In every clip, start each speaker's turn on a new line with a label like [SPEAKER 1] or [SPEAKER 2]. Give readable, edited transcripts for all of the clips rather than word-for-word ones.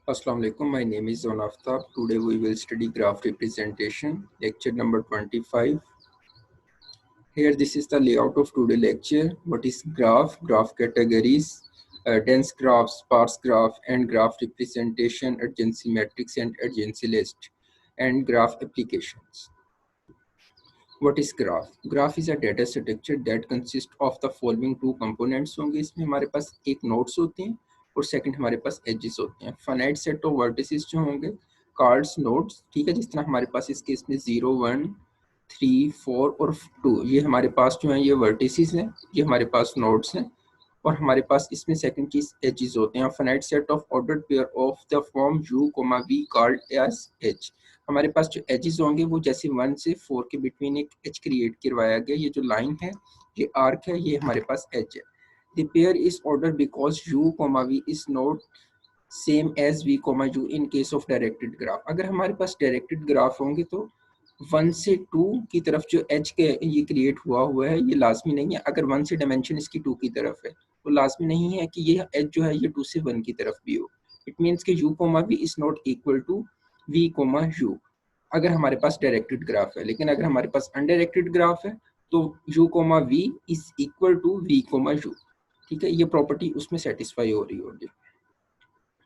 [SPEAKER 1] Assalamu alaikum. My name is Zon Aftab. Today we will study graph representation, lecture number 25. Here this is the layout of today lecture. What is graph? Graph categories, dense graph, sparse graph, and graph representation, urgency matrix and urgency list, and graph applications. What is graph? Graph is a data structure that consists of the following two components होंगे. इसमें हमारे पास एक nodes होते हैं और second हमारे पास edges होते हैं. Finite set of vertices जो होंगे कार्ड्स नोड्स, ठीक है, जिस तरह हमारे पास इस केस में 0 1 3 4 और 2 ये हमारे पास जो है ये वर्टिसेस हैं, ये हमारे पास नोड्स हैं. और हमारे पास इसमें सेकंड चीज एजेस होते हैं. Finite set of ordered pair of the form u, v called as edge. हमारे पास जो एजेस होंगे वो जैसे 1 से 4 के बिटवीन एक एज क्रिएट करवाया गया. ये जो लाइन है, ये आर्क है, ये हमारे पास एज है. The pair is order because u, v is not same as v, u in case of directed graph. अगर हमारे पास डायरेक्टेड ग्राफ होंगे तो 1 से 2 की तरफ जो एज के ये क्रिएट हुआ है ये लाजमी नहीं है. अगर 1 से डायमेंशन इसकी 2 की तरफ है तो लाजमी नहीं है कि ये एज जो है ये 2 से 1 की तरफ भी हो. इट मीन्स कि u, v is not equal to v, u अगर हमारे पास डायरेक्टेड ग्राफ है. लेकिन अगर हमारे पास अनडायरेक्टेड ग्राफ है तो u, v is equal to v, u. ठीक है, ये प्रॉपर्टी उसमें सेटिस्फाई हो रही होगी.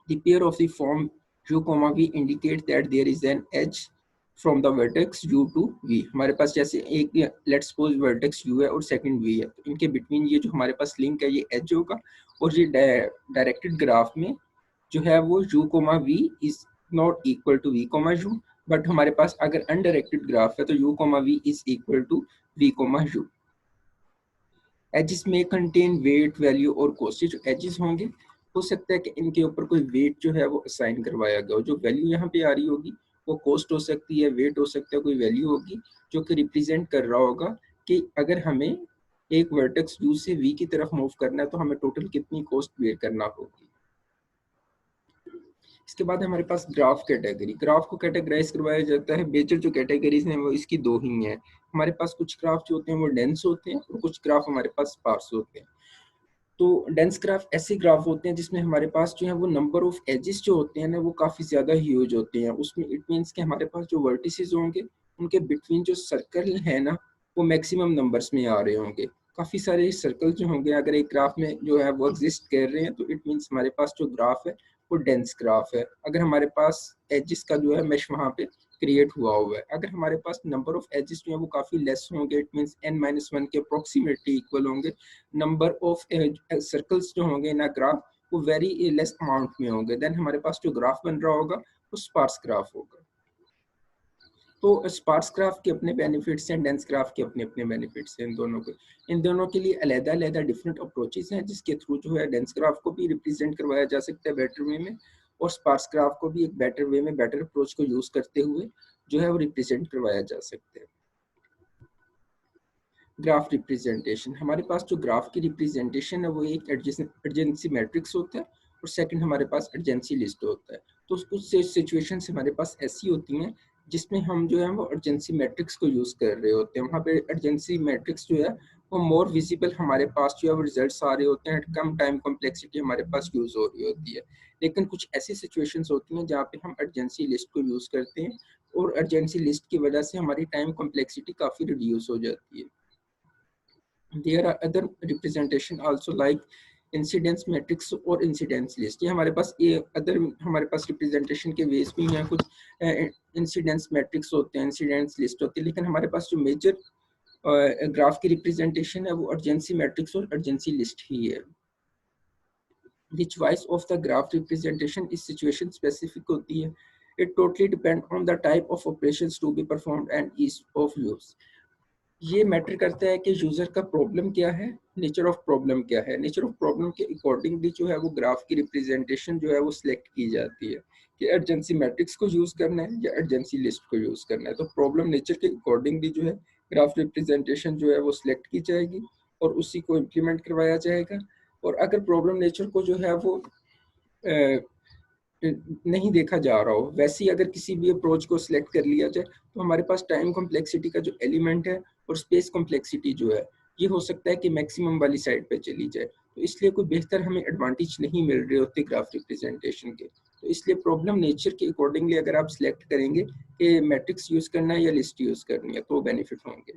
[SPEAKER 1] The pair of the form u, v indicate that there is an edge from the vertex u to v. हमारे पास जैसे एक let's suppose vertex u है और second v है, तो इनके between ये जो हमारे पास link है ये edge होगा. और ये directed graph में जो है वो u, v is not equal to v, u. But हमारे पास अगर undirected graph है तो u, v is equal to v, u. Edges may contain weight, value और cost. जो edges होंगे हो सकता है कि इनके ऊपर कोई वेट जो है वो असाइन करवाया गया हो. जो वैल्यू यहाँ पे आ रही होगी वो कॉस्ट हो सकती है, वेट हो सकता है, कोई वैल्यू होगी जो कि रिप्रेजेंट कर रहा होगा कि अगर हमें एक वर्टेक्स u से v की तरफ मूव करना है तो हमें टोटल कितनी कॉस्ट बेयर करना होगी. इसके बाद हमारे पास ग्राफ कैटेगरी. ग्राफ को कैटेगराइज करवाया जाता है. मेजर जो कैटेगरीज हैं वो इसकी दो ही हैं. हमारे पास कुछ ग्राफ जो होते हैं वो डेंस होते हैं और कुछ ग्राफ हमारे पास स्पार्स होते हैं. तो डेंस ग्राफ ऐसे ग्राफ होते हैं जिसमें हमारे पास जो है वो नंबर ऑफ एजेस जो होते हैं ना वो काफ़ी ज़्यादा ह्यूज होते हैं. उसमें इट मीन्स कि हमारे पास जो वर्टिसेस होंगे उनके बिटवीन जो सर्कल है ना वो मैक्सिमम नंबर्स में आ रहे होंगे. काफ़ी सारे सर्कल जो होंगे अगर एक ग्राफ में जो है वो एग्जिस्ट कर रहे हैं तो इट मीन्स हमारे पास जो ग्राफ है वो डेंस ग्राफ है. अगर हमारे पास एजेस का जो है मैश वहाँ पे क्रिएट हुआ है. अगर हमारे पास नंबर ऑफ एजेस जो है वो काफ़ी लेस होंगे, इट मीन्स n-1 के अप्रोक्सीमेटली इक्वल होंगे. नंबर ऑफ सर्कल्स जो होंगे इन ग्राफ वो वेरी लेस अमाउंट में होंगे. देन हमारे पास जो ग्राफ बन रहा होगा वो स्पार्स ग्राफ होगा. तो स्पार्स ग्राफ के अपने बेनिफिट्स हैं, डेंस ग्राफ के अपने अपने बेनिफिट्स हैं. इन दोनों के लिए अलग-अलग डिफरेंट अप्रोचेस हैं जिसके थ्रू जो है डेंस ग्राफ को भी रिप्रेजेंट करवाया जा सकता है बेटर वे में और स्पार्स ग्राफ को भी एक बेटर वे में बेटर अप्रोच को यूज करते हुए जो है वो रिप्रेजेंट करवाया जा सकता है. Graph representation. हमारे पास जो ग्राफ की रिप्रेजेंटेशन है वो एक अर्जेंसी मैट्रिक्स होता है और सेकंड हमारे पास अर्जेंसी लिस्ट होता है. तो कुछ सिचुएशंस हमारे पास ऐसी होती हैं जिसमें हम जो है वो अर्जेंसी मैट्रिक्स को यूज कर रहे होते हैं. वहाँ पे अर्जेंसी मैट्रिक्स जो है वो मोर विजिबल हमारे पास जो है वो रिजल्ट्स आ रहे होते हैं. कम टाइम कॉम्प्लेक्सिटी हमारे पास यूज हो रही होती है. लेकिन कुछ ऐसी सिचुएशंस होती हैं जहाँ पे हम अर्जेंसी लिस्ट को यूज करते हैं और अर्जेंसी लिस्ट की वजह से हमारी टाइम कॉम्प्लेक्सिटी काफ़ी रिड्यूस हो जाती है. There are other representation also like incidence matrix और इंसिडेंस लिस्ट. ये हमारे पास ये अदर हमारे पास रिप्रेजेंटेशन के वेज भी हैं. कुछ इंसिडेंस मैट्रिक्स होते हैं, इंसिडेंस लिस्ट होती है. लेकिन हमारे पास जो मेजर ग्राफ की रिप्रेजेंटेशन है वो अर्जेंसी मैट्रिक्स और अर्जेंसी लिस्ट ही है. The choice of the graph representation is situation specific होती है. It totally depend on the type of operations to be performed and ease of use. ये matter करता है कि यूजर का प्रॉब्लम क्या है, नेचर ऑफ प्रॉब्लम क्या है. नेचर ऑफ प्रॉब्लम के अकॉर्डिंगली जो है वो ग्राफ की रिप्रेजेंटेशन जो है वो सिलेक्ट की जाती है कि अर्जेंसी मैट्रिक्स को यूज करना है या अर्जेंसी लिस्ट को यूज करना है. तो प्रॉब्लम नेचर के अकॉर्डिंगली जो है ग्राफ रिप्रेजेंटेशन जो है वो सिलेक्ट की जाएगी और उसी को इम्प्लीमेंट करवाया जाएगा. और अगर प्रॉब्लम नेचर को जो है वो नहीं देखा जा रहा हो, वैसे ही अगर किसी भी अप्रोच को सिलेक्ट कर लिया जाए तो हमारे पास टाइम कॉम्प्लेक्सिटी का जो एलिमेंट है और स्पेस कॉम्प्लेक्सिटी जो है ये हो सकता है कि मैक्सिमम वाली साइड पे चली जाए. तो इसलिए कोई बेहतर हमें एडवांटेज नहीं मिल रहे होते ग्राफ रिप्रेजेंटेशन के. तो तो इसलिए प्रॉब्लम नेचर के अकॉर्डिंगली अगर आप सिलेक्ट करेंगे कि मैट्रिक्स यूज़ करना है या लिस्ट यूज़ करनी है तो बेनिफिट होंगे।